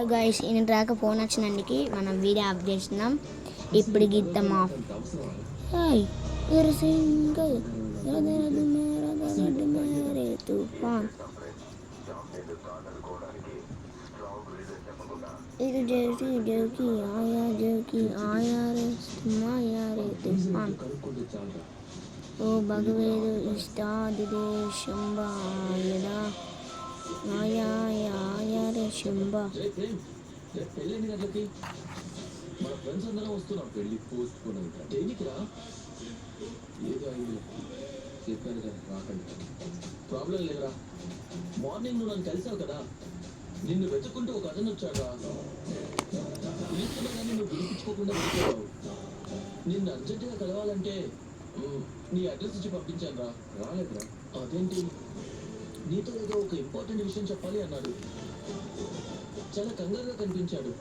Hello guys, ఈయన రాక phone వచ్చినందుకు మనం వీడియో ఆఫ్ చేస్తున్నాం. ఇప్పుడు గీతం ఆఫ్. హాయ్ సింగల్ మేరే తూఫాన్ ఇది జోకి ఆయా రే మాయా రే తూఫాన్ ఓ భగవేదు ఇష్టాదిదే శంభాయదా ఆయా రే శంభ. పెళ్ళైన గట్లకి మన ఫ్రెండ్స్ అందరం వస్తున్నాం. పెళ్ళి పోస్ట్ పోన్ అవుతా దేనికిరా? ఏదో అయింది చెప్పాను కదా రాకండి. ప్రాబ్లం లేదురా. మార్నింగ్ నువ్వు నన్ను కలిసావు కదా, నిన్ను వెతుక్కుంటూ ఒక అతను వచ్చాడురా. పిలుస్తున్నా కానీ నువ్వు పిలిపించుకోకుండా వెళ్ళిపోయావు. నిన్ను అర్జెంటుగా కలవాలంటే నీ అడ్రస్ ఇచ్చి పంపించాను రా. రాలేదురా. అదేంటి, నీతో ఏదో ఒక ఇంపార్టెంట్ విషయం చెప్పాలి అన్నాడు. చాలా కంగారుగా కనిపించాడు.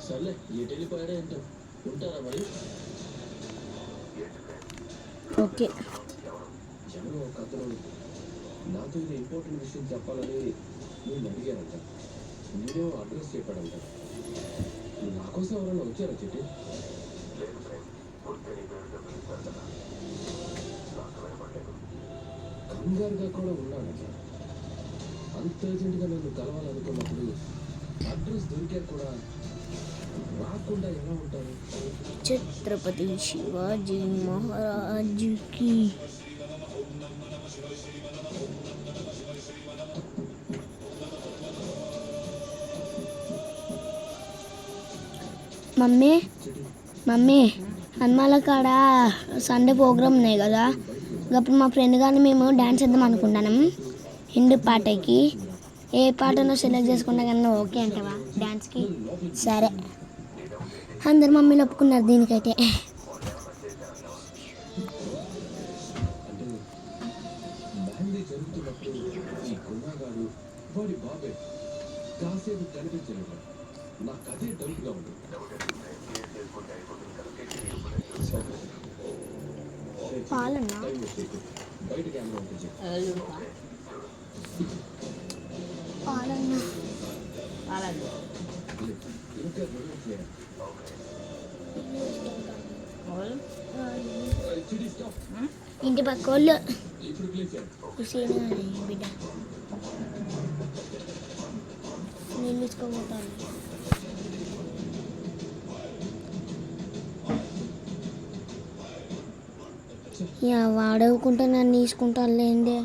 సర్లే, ఎటు వెళ్ళిపోయాడే ఏంటో. ఉంటారా మరి? ఓకే. ఎవరో ఒక అతను నాతో ఇది ఇంపార్టెంట్ విషయం చెప్పాలని నేను అడిగానంట. నేనే అడ్రస్ చెప్పాడంట. నా కోసం ఎవరైనా వచ్చారా చెట్టు? కంగారుగా కూడా ఉన్నాడంట. అంత అర్జెంట్గా నన్ను కలవాలనుకున్నప్పుడు అడ్రస్ దొరికా కూడా రాకుండా ఎలా ఉంటారు? ఛత్రపతి శివాజీ మహారాజ్కి మమ్మీ హనుమాల కాడ సండే ప్రోగ్రామ్ ఉన్నాయి కదా, అప్పుడు మా ఫ్రెండ్ కానీ మేము డ్యాన్స్ వేద్దాం అనుకుంటున్నాం. హిందీ పాటకి ఏ పాటనో సెలెక్ట్ చేసుకున్నా కానీ ఓకే అంటావా డ్యాన్స్కి? సరే, అందరు మమ్మీని ఒప్పుకున్నారు దీనికైతే. పాలన్నా ఇంటి పక్క వాళ్ళు బిడ్డ నీళ్ళు ఇచ్చుకోబోతాను. వాడవుకుంటా నన్ను తీసుకుంటాను లేండి.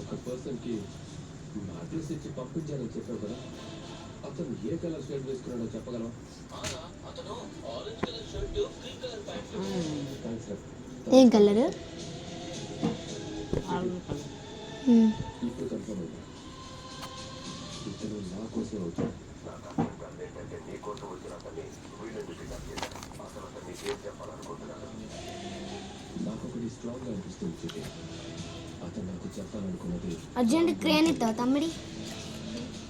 ఒక పర్సన్కి అడ్రస్ ఇచ్చి పంపించాలని చెప్పావు కదా, అతను ఏ కలర్ షర్ట్ వేసుకున్నాడో చెప్పగలవా? ఏం కలరు? ఇప్పుడు కన్ఫర్మ్ అయింది. ఇతను నా కోసం వచ్చాడు. నాకు ఒకటి స్ట్రాంగ్గా అనిపిస్తుంది. అతను నాకు చెప్పాలనుకున్నది అర్జెంట్ క్రేన్ ఇస్తావా తమ్ముడి?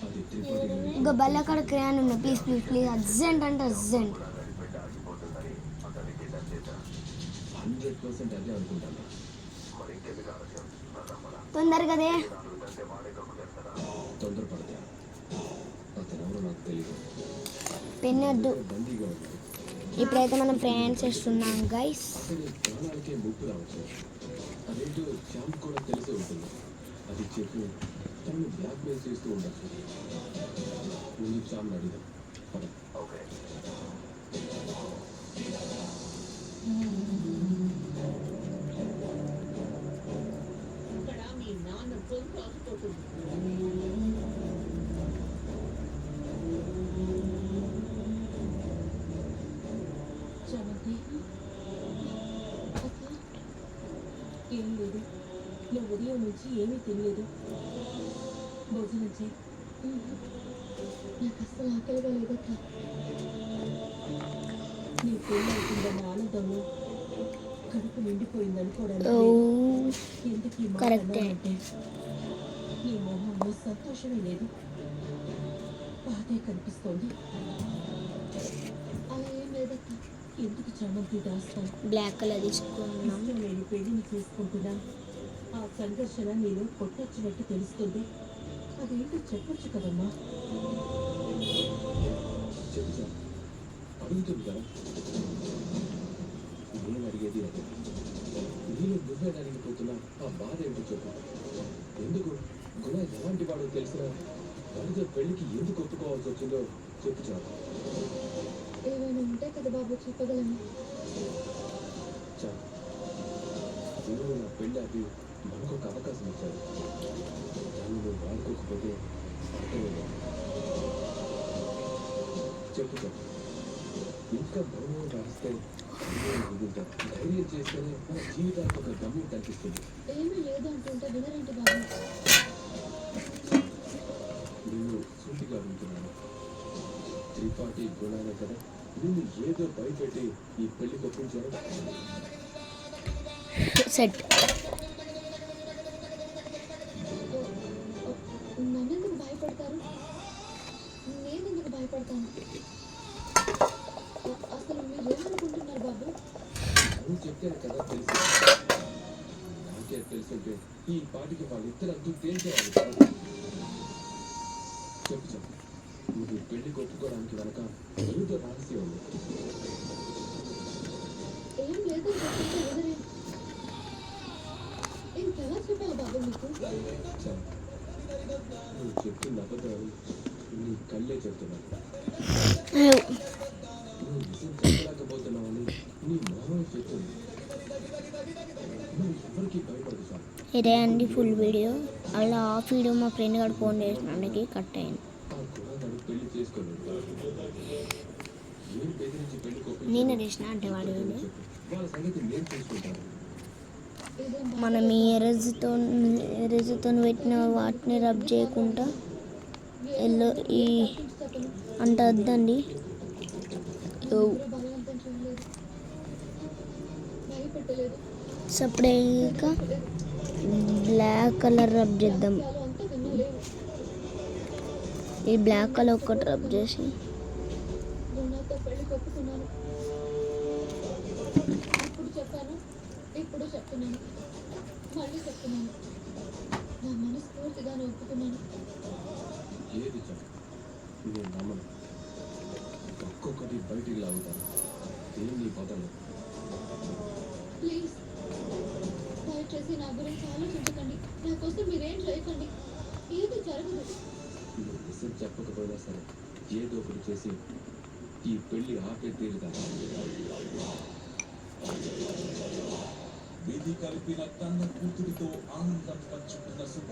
అది త్రిపాఠి ఇంకా బల్లకాడ క్రేన్ ఉన్నా, ప్లీజ్ ప్లీజ్ ప్లీజ్, అర్జెంట్ అంటే అర్జెంట్. 100% అదే అనుకుంటాను. తొందరగా తొందరపడతా. అతను ఎవరో నాకు తెలియదు. పెన్నొద్దు. బందీగా ఉన్నాడు. ఇప్పుడైతే మనం ఫ్రెండ్స్ చేస్తున్నాం గైస్. అతని ప్రాణాలకే ముప్పు రావచ్చు. అదేంటో శ్యామ్ కూడా తెలిసి ఉంటుంది. అది చెప్పి తనను బ్లాక్మెయిల్ చేస్తూ ఉండొచ్చు. ముందు శ్యామ్ అడిగాం. ఏం లేదు, నువ్వు ఉదయం నుంచి ఏమీ తెలియదు. భోజనం చేయి. నాకు అస్సలు ఆకలిగా లేదక్క. నీ పెళ్ళి అవుతుందన్న ఆనందంలో కడుపు నిండిపోయింది అనుకోవడానికి ఎందుకు ఈ మాట అన్నానంటే నీ మొహంలో సంతోషమే లేదు, బాధే కనిపిస్తోంది. అలా ఏం చామంతి దాస్తాను. బ్లాక్ కలర్ తీసుకున్నాం. ఇష్టం లేని పెళ్లిని చేసుకుంటున్నా. ఆ సంఘర్షణ నేను కొట్టొచ్చినట్టు తెలుస్తుంది. అదేంటో చెప్పొచ్చు కదమ్మా. చెప్తా అడుగుతుంది కదా, నేను అడిగేది అదే. నేను నువ్వే అడిగిపోతున్నా ఆ బాధ ఏంటో చెప్పు. ఎందుకు గుణ ఎలాంటి వాడో తెలిసినా వాడితో పెళ్లికి ఎందుకు ఒప్పుకోవాల్సి వచ్చిందో చెప్పు చాలు. ఏమైనా ఉంటే కదా బాబు చెప్పగలను. చాలు, నువ్వు నా పెళ్ళి ఆపి మనకు ఒక అవకాశం ఇచ్చాడు. దాన్ని నువ్వు వాడుకోకపోతే అర్థమేదా? చెప్పు చాలు. ఇంకా మౌనం రాస్తే మిగులుతా. ధైర్యం చేస్తేనే మన జీవితానికి ఒక గమ్యం కనిపిస్తుంది. ఏమీ లేదు అంటుంటే వినరేంటి బాబు? నిన్ను సూటిగా వింటున్నాను. త్రిపాఠి గుణాలే కదా నిన్ను ఏదో భయపెట్టి ఈ పెళ్లి ఒప్పించారు. సెట్. నన్నెందుకు భయపడతారు? నేనెందుకు భయపడతాను? అసలు మీరేమనుకుంటున్నారు బాబు? నువ్వు చెప్పాను కదా తెలుసు. నాకే తెలుసుంటే ఈ పాటికి వాళ్ళిద్దరంతా తేల్చేవాళ్ళు కాదు. చెప్పు చెప్పు, నువ్వు పెళ్లి కొట్టుకోవడానికి వెనక ఏదో రహస్యం ఉంది. ఏం లేదు చెప్తుంటే వినరే. ఇంకెలా చెప్పాలి బాబు మీకు? చాలు, నువ్వు చెప్తున్న అబద్ధాలు నీ కళ్ళే చెప్తున్నావు. నువ్వు నిజం చెప్పలేకపోతున్నావని నీ మొహం చెప్తుంది. నువ్వు ఎవరికి భయపడదు చాలు. ఇదే అండి ఫుల్ వీడియో. అలా ఆఫ్ వీడియో మా ఫ్రెండ్ గారు ఫోన్ చేసినందుకు కట్ అయింది. ఆ గుణాలను పెళ్లి చేసుకోలేదు. నేను బెదిరించి పెళ్లి నేనే చేసిన అంటే వాడు వీడియో. వాళ్ళ సంగతి నేను చూసుకుంటాను. మనం ఈ ఎరేజ్తో పెట్టిన వాటిని రబ్ చేయకుండా ఎల్లో ఈ అంత వద్దండి. బలవంతం చేయలేదు, భయపెట్టలేదు. సపరేట్గా బ్లాక్ కలర్ రబ్ చేద్దాం. చాలు అంతా వినలేవు. ఈ బ్లాక్ కలర్ ఒకటి రబ్ చేసి గుణాతో పెళ్లి కొట్టుకున్నాను. అప్పుడు చెప్పాను, ఇప్పుడు చెప్తున్నాను, మళ్ళీ చెప్తున్నాను. నా మనస్ఫూర్తిగానే ఒప్పుకున్నాను. ఏది చెప్పు, నేను నమ్మను. ఒక్కొక్కటి బయటికి లాగుతాను. దేన్ని బదలు. ప్లీజ్ దయచేసి నా గురించి ఆలోచించకండి. నా కోసం మీరేం చేయకండి. ఏది జరగదు. నువ్వు నిజం చెప్పకపోయినా సరే ఏదో ఒకటి చేసి ఈ పెళ్లి ఆపే తీరుదా. విధి కలిపిన కన్న కూతురితో ఆనందం పంచుకున్న సుధ